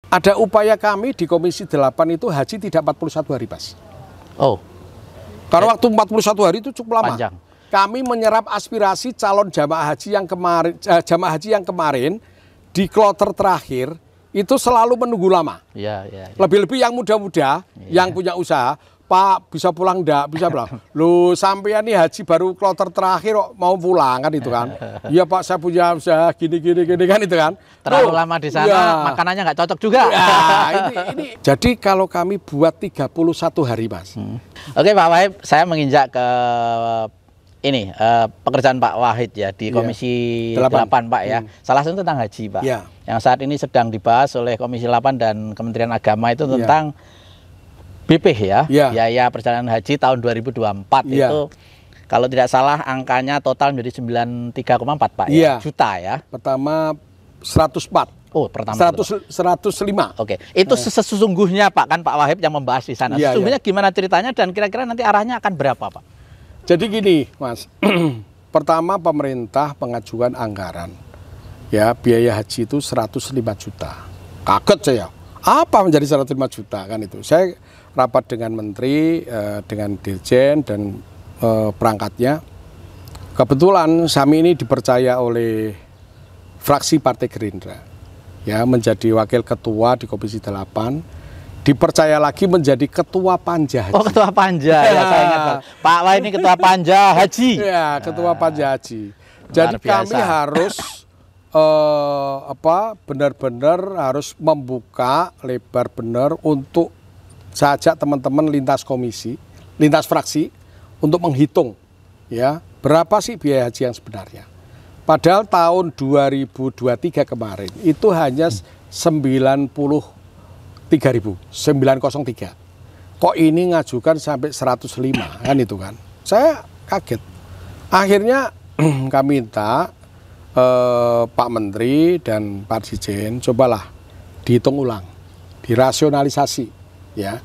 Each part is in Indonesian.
ada upaya kami di Komisi 8 itu haji tidak 41 hari, Mas. Oh. Karena waktu 41 hari itu cukup lama. Panjang. Kami menyerap aspirasi calon jamaah haji yang kemarin di kloter terakhir itu selalu menunggu lama. Ya. Lebih-lebih yang muda-muda, yang punya usaha, Pak bisa pulang enggak? Bisa pulang. Loh, sampean nih haji baru kloter terakhir kok mau pulang kan itu kan? Iya Pak, saya punya usaha gini kan itu kan? Terlalu lama di sana, ya. Makanannya nggak cocok juga. Ya, ini. Jadi kalau kami buat 31 hari, Mas. Oke Pak Wahid, saya menginjak ke ini pekerjaan Pak Wahid ya di Komisi 8 Pak ya. Salah satu tentang haji Pak. Ya. Yang saat ini sedang dibahas oleh Komisi 8 dan Kementerian Agama itu tentang BP ya, biaya perjalanan haji tahun 2024 itu kalau tidak salah angkanya total menjadi 93,4 Pak ya, juta ya. Pertama 104. Oh, pertama 105. Oke, itu sesungguhnya Pak kan Pak Wahid yang membahas di sana. Sesungguhnya gimana ceritanya dan kira-kira nanti arahnya akan berapa Pak? Jadi gini, Mas. Pertama pemerintah mengajukan anggaran. Ya, biaya haji itu 105 juta. Kaget saya. Apa menjadi 105 juta kan itu? Saya rapat dengan menteri, dengan dirjen dan perangkatnya. Kebetulan kami ini dipercaya oleh fraksi Partai Gerindra, ya menjadi wakil ketua di Komisi 8, dipercaya lagi menjadi ketua panja haji. Oh, ketua panja ya, saya ingat Pak Wah ini ketua panja haji. Ya, ketua panja haji. Jadi kami harus benar-benar harus membuka lebar benar untuk saya ajak teman-teman lintas komisi, lintas fraksi untuk menghitung ya berapa sih biaya haji yang sebenarnya. Padahal tahun 2023 kemarin itu hanya 93.000, 903. Kok ini ngajukan sampai 105 kan itu kan? Saya kaget. Akhirnya kami minta Pak Menteri dan Pak Dirjen cobalah dihitung ulang, dirasionalisasi. Ya,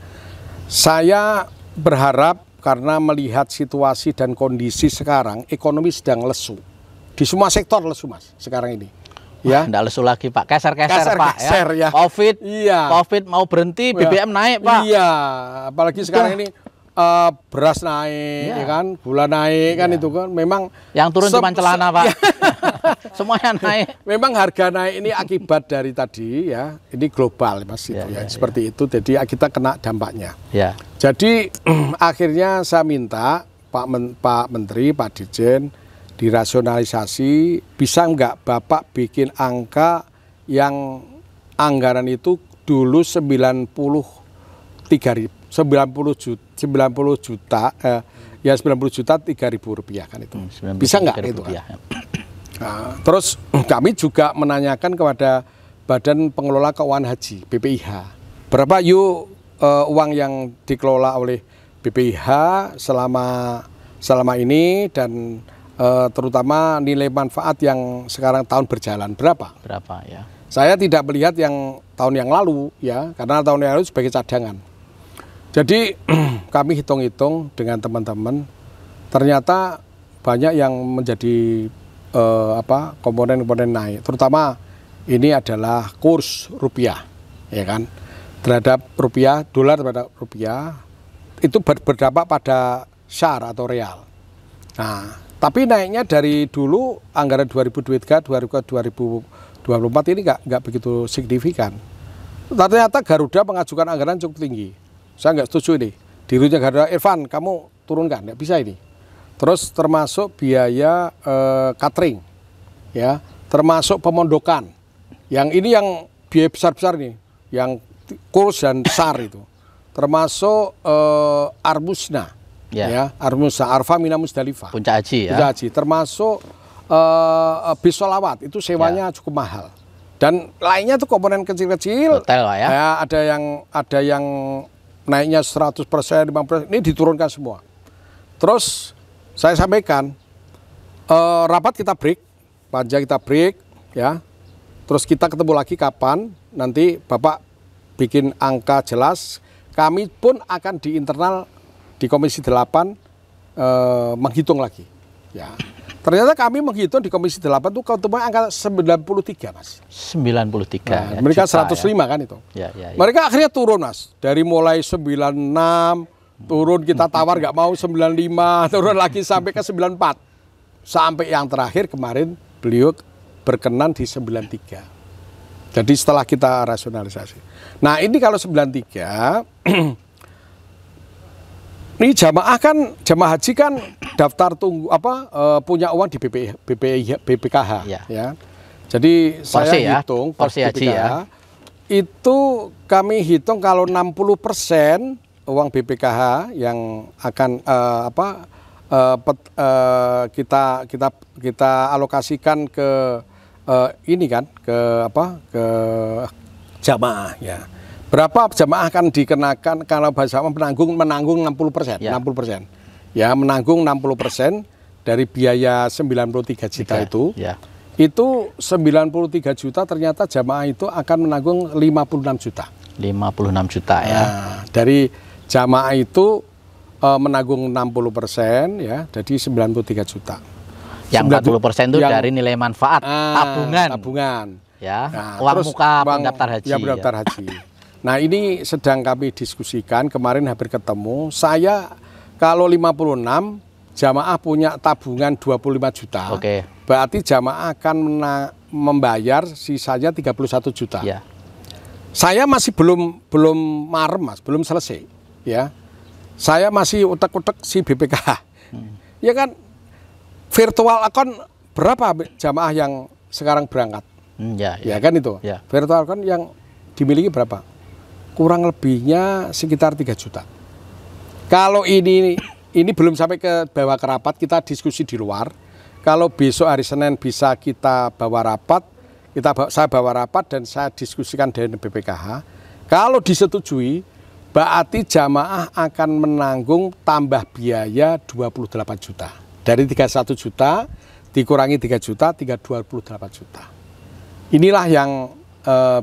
saya berharap karena melihat situasi dan kondisi sekarang ekonomi sedang lesu di semua sektor lesu Mas sekarang ini. Ya, nggak lesu lagi Pak, keser-keser Pak ya. Ya. COVID mau berhenti, BBM naik Pak. Iya, apalagi sekarang ini beras naik, ya kan, gula naik kan itu kan, memang yang turun cuma celana Pak. Semuanya naik. Memang harga naik ini akibat dari tadi ya, ini global Mas itu ya, seperti itu. Jadi kita kena dampaknya. Ya. Jadi akhirnya saya minta Pak Menteri, Pak Dirjen dirasionalisasi, bisa enggak Bapak bikin angka yang anggaran itu dulu 90 juta ya 90 juta 3.000 rupiah kan itu. Bisa enggak itu kan? Nah, terus kami juga menanyakan kepada Badan Pengelola Keuangan Haji BPIH, berapa yuk uang yang dikelola oleh BPIH selama ini dan terutama nilai manfaat yang sekarang tahun berjalan berapa ya. Saya tidak melihat yang tahun yang lalu ya, karena tahun yang lalu sebagai cadangan. Jadi kami hitung-hitung dengan teman-teman, ternyata banyak yang menjadi komponen-komponen naik, terutama ini adalah kurs rupiah, ya kan, terhadap rupiah, dolar terhadap rupiah itu berdampak pada SAR atau real. Nah, tapi naiknya dari dulu anggaran 2023 2024 ini nggak begitu signifikan. Ternyata Garuda mengajukan anggaran cukup tinggi. Saya nggak setuju ini. Dirutnya Garuda, Irfan, kamu turunkan, nggak bisa ini. Terus termasuk biaya catering, ya, termasuk pemondokan. Yang ini yang biaya besar-besar nih, yang kurs dan SAR itu. Termasuk Armusna, ya, Armusna, Arfa Mina Musdalifah. Puncak Haji ya. Puncak Haji, termasuk bis sholawat, itu sewanya cukup mahal. Dan lainnya tuh komponen kecil-kecil. Hotel Pak ya. Ya, ada yang naiknya 100%, 50%, ini diturunkan semua. Terus saya sampaikan, rapat kita break, panja kita break, ya. Terus kita ketemu lagi kapan, nanti Bapak bikin angka jelas, kami pun akan di internal di Komisi 8 menghitung lagi. Ya. Ternyata kami menghitung di Komisi 8 itu ketemu angka 93, Mas. 93. Nah, ya, mereka 105 ya. Kan itu. Ya. Mereka akhirnya turun, Mas. Dari mulai 96 turun, kita tawar nggak mau 95, turun lagi sampai ke 94. Sampai yang terakhir kemarin beliau berkenan di 93. Jadi setelah kita rasionalisasi. Nah, ini kalau 93 ini jamaah haji kan daftar tunggu punya uang di BPKH ya. Jadi saya hitung porsi haji ya. Itu kami hitung kalau 60% uang BPKH yang akan kita alokasikan ke ini kan ke jamaah ya. Berapa jamaah akan dikenakan kalau bersama menanggung 60%, ya. 60%. Ya, menanggung 60% dari biaya 93 juta itu. Ya. Itu 93 juta ternyata jamaah itu akan menanggung 56 juta. 56 juta ya. Nah, dari jamaah itu menanggung 60% ya, jadi 93 juta. Yang 40% itu dari nilai manfaat tabungan. Ya, nah, uang muka pendaftar haji. Ya, pendaftar haji. Nah, ini sedang kami diskusikan, kemarin hampir ketemu. Saya kalau 56 jamaah punya tabungan 25 juta. Oke. Berarti jamaah akan membayar sisanya 31 juta. Ya. Saya masih belum marem, Mas, belum selesai, ya. Saya masih utek-utek si BPKH. Ya kan, virtual account berapa jamaah yang sekarang berangkat? Ya kan itu. Ya. Virtual account yang dimiliki berapa? Kurang lebihnya sekitar 3 juta. Kalau ini belum sampai ke bawah ke rapat, kita diskusi di luar. Kalau besok hari Senin bisa kita bawa rapat, saya bawa rapat dan saya diskusikan dengan BPKH. Kalau disetujui, berarti jamaah akan menanggung tambah biaya 28 juta. Dari 31 juta dikurangi 3 juta, 28 juta. Inilah yang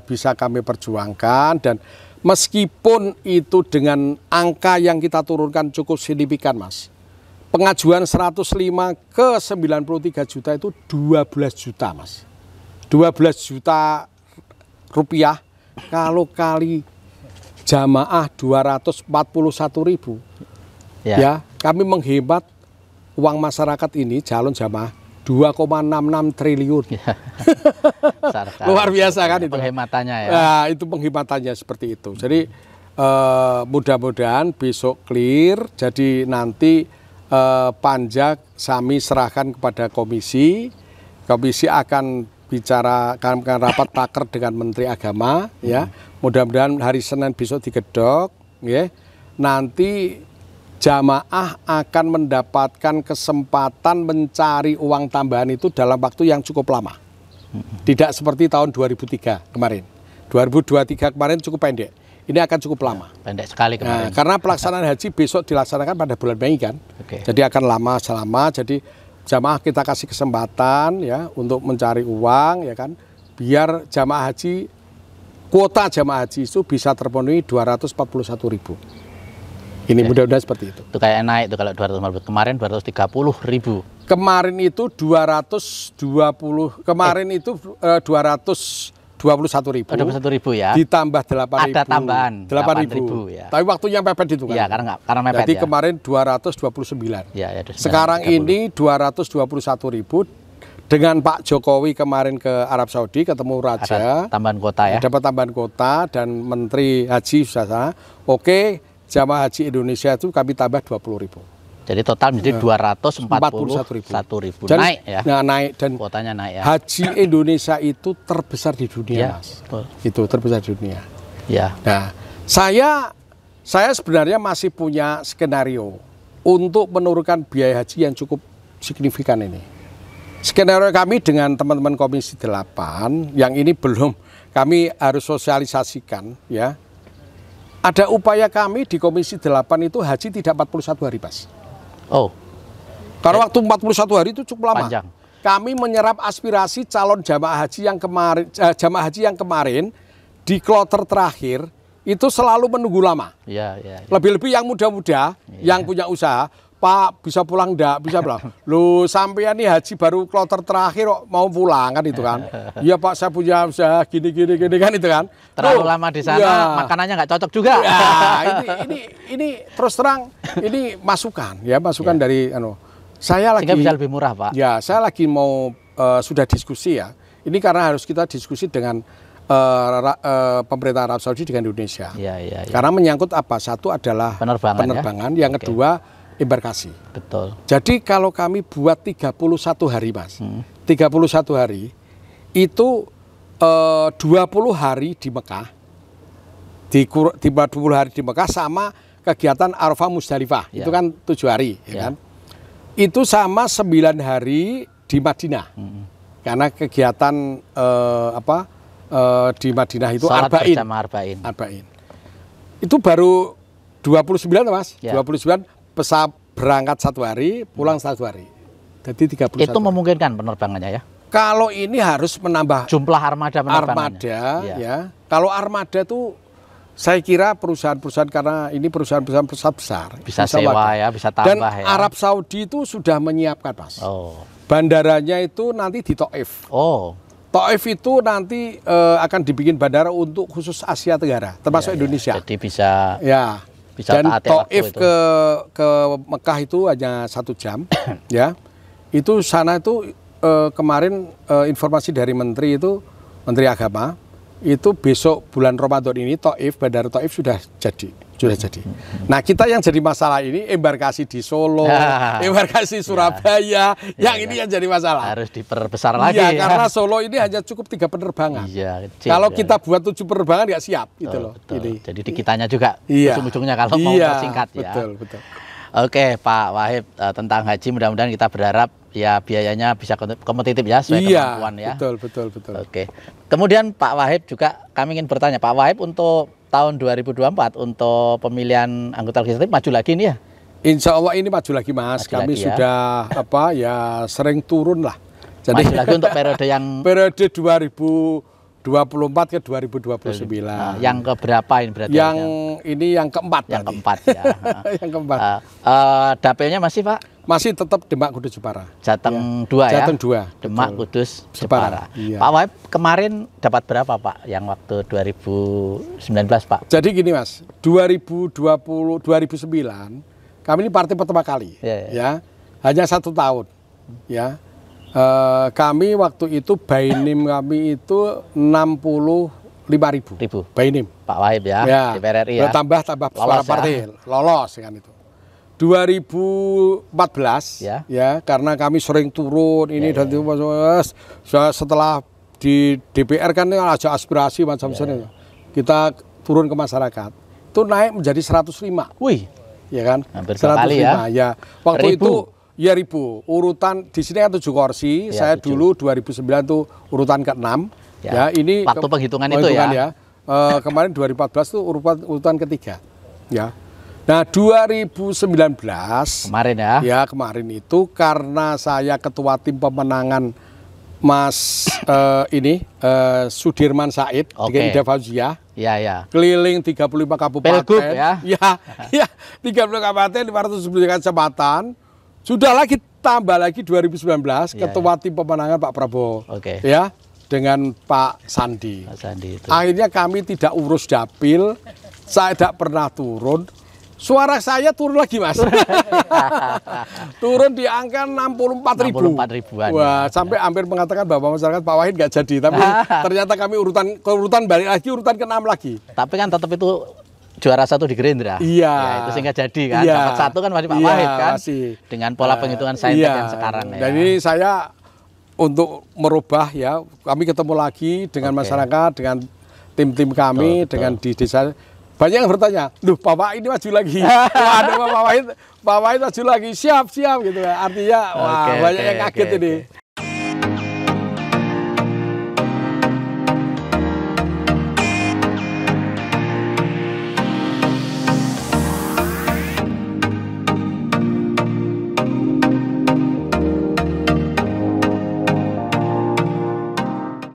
bisa kami perjuangkan, dan meskipun itu dengan angka yang kita turunkan cukup signifikan, Mas. Pengajuan 105 ke 93 juta itu 12 juta, Mas. 12 juta rupiah kalau kali jamaah 241.000. Ya, kami menghemat uang masyarakat ini calon jamaah 2,66 triliun. Ya. Luar biasa kan itu. Penghematannya ya. Nah, itu penghematannya seperti itu. Jadi mudah-mudahan besok clear. Jadi nanti panja kami serahkan kepada komisi. Komisi akan akan rapat taker dengan Menteri Agama, ya. Mudah-mudahan hari Senin besok digedok, ya. Nanti jamaah akan mendapatkan kesempatan mencari uang tambahan itu dalam waktu yang cukup lama. Tidak seperti tahun 2003 kemarin. 2023 kemarin cukup pendek. Ini akan cukup lama. Pendek sekali kemarin. Nah, karena pelaksanaan haji besok dilaksanakan pada bulan Mei kan. Jadi akan lama selama. Jadi jamaah kita kasih kesempatan ya untuk mencari uang ya kan. Biar jamaah haji, kuota jamaah haji itu bisa terpenuhi 241.000. Ini mudah-mudahan seperti itu. Itu kayak naik tuh kalau 240. Kemarin 230.000. Kemarin itu 220. Kemarin itu 221.000. 21.000 ya. Ditambah 8.000. Ada tambahan 8.000 ya. Tapi waktunya mepet itu kan. Iya, karena mepet. Jadi kemarin 229. Ya, sekarang 30. Ini 221.000. Dengan Pak Jokowi kemarin ke Arab Saudi ketemu Raja. Ada tambahan kota ya. Dapat tambahan kota dan Menteri Haji sudah. Oke, jamaah haji Indonesia itu kami tambah 20.000. Jadi total menjadi 241.000. Naik ya. Nah, naik dan kuotanya naik ya. Haji Indonesia itu terbesar di dunia, ya, Mas. Betul. Itu terbesar di dunia. Ya. Nah, saya sebenarnya masih punya skenario untuk menurunkan biaya haji yang cukup signifikan ini. Skenario kami dengan teman-teman Komisi 8 yang ini belum kami harus sosialisasikan ya. Ada upaya kami di Komisi 8 itu haji tidak 41 hari, Mas. Oh. Karena waktu 41 hari itu cukup lama. Panjang. Kami menyerap aspirasi calon jamaah haji yang kemarin di kloter terakhir itu selalu menunggu lama. Ya. Lebih-lebih yang muda-muda yang punya usaha Pak bisa pulang enggak? Bisa pulang. Loh sampean nih haji baru kloter terakhir kok mau pulang kan itu kan. Iya Pak saya punya usaha gini kan itu kan. Terlalu lama di sana ya. Makanannya nggak cocok juga. Ya, ini terus terang ini masukan ya dari saya lagi. Sehingga bisa lebih murah Pak. Ya saya lagi mau sudah diskusi ya. Ini karena harus kita diskusi dengan pemerintah Arab Saudi dengan Indonesia. Ya. Karena menyangkut apa? Satu adalah penerbangan yang kedua embarkasi. Betul. Jadi kalau kami buat 31 hari Mas, 31 hari itu 20 hari di Mekah, di 20 hari di Mekah sama kegiatan Arafah Musdalifah, itu kan 7 hari, ya kan? Itu sama 9 hari di Madinah, karena kegiatan di Madinah itu arba'in. Itu baru 29 Mas, 29 pesawat berangkat 1 hari, pulang 1 hari. Jadi 31. Itu memungkinkan penerbangannya ya? Kalau ini harus menambah jumlah armada penerbangannya. Ya. Kalau armada itu saya kira perusahaan-perusahaan karena ini perusahaan-perusahaan besar. Bisa sewa ya, bisa tambah. Dan Arab Saudi itu sudah menyiapkan Mas. Bandaranya itu nanti di Taif. Taif itu nanti akan dibikin bandara untuk khusus Asia Tenggara, termasuk Indonesia. Jadi bisa. Dan Taif ke Mekah itu hanya 1 jam, ya. Itu sana itu kemarin informasi dari Menteri Agama itu besok bulan Ramadan ini Bandara Taif sudah jadi. Nah kita yang jadi masalah ini embarkasi di Solo, embarkasi Surabaya, yang ini yang jadi masalah. Harus diperbesar lagi. Iya, karena Solo ini hanya cukup 3 penerbangan. Kalau kita buat 7 penerbangan nggak siap, gitu loh. Jadi di kitanya juga ujung-ujungnya kalau mau persingkat ya. Betul. Oke Pak Wahib, tentang haji mudah-mudahan kita berharap ya biayanya bisa kompetitif ya sesuai kemampuan ya. Betul. Oke. Kemudian Pak Wahib juga kami ingin bertanya, Pak Wahib untuk tahun 2024 untuk pemilihan anggota legislatif maju lagi nih ya? Insya Allah ini maju lagi Mas. Kami sudah sering turun lah. Jadi maju lagi untuk periode yang periode 2024 ke 2029. Yang keberapa ini berarti? Ini yang keempat. Yang keempat ya. Yang keempat. Dapilnya masih Pak? Masih tetap Demak Kudus Jepara. Jateng 2 ya? Jateng 2. Demak Kudus Jepara. Iya. Pak Wahib kemarin dapat berapa Pak yang waktu 2019 Pak? Jadi gini Mas, 2009 kami ini partai pertama kali, ya hanya 1 tahun, ya. Kami waktu itu Bainim kami itu 65.000 Bainim. Pak Wahib ya, di PRRI ya. Tambah suara partai, lolos kan itu. 2014 ya karena kami sering turun ini dan itu setelah di DPR kan ada aspirasi macam-macam kita turun ke masyarakat itu naik menjadi 105. Wih, ya kan? Hampir 105 kali ya. Waktu itu ya 1000 urutan di sini kan 7 kursi. Saya dulu 2009 tuh urutan ke-6. Ya, ini waktu penghitungan itu ya. Kemarin 2014 tuh urutan ke-3. Ya. Nah 2019 kemarin ya kemarin itu karena saya ketua tim pemenangan Mas Sudirman Said dengan Ida Fauziah keliling 35 kabupaten Pelgub, ya 35 kabupaten 570 kecamatan sudah lagi tambah lagi 2019 ketua tim pemenangan Pak Prabowo ya dengan Pak Sandi itu. Akhirnya kami tidak urus dapil, saya tidak pernah turun. Suara saya turun lagi Mas. Turun di angka 64.000. Wah, sampai hampir mengatakan bahwa masyarakat Pak Wahid nggak jadi. Tapi ternyata kami urutan balik lagi, urutan ke-6 lagi. Tapi kan tetap itu juara 1 di Gerindra. Iya. Ya, itu sehingga jadi kan. Dapat 1 kan masih Pak Wahid kan. Masih. Dengan pola penghitungan saintek yang sekarang ya. Dan ini saya untuk merubah ya, kami ketemu lagi dengan masyarakat, dengan tim-tim kami, dengan di desa. Banyak yang bertanya, "Duh, Bapak ini maju lagi." Wah, ada Pak Wahid maju lagi, siap gitu. Artinya banyak yang kaget ini.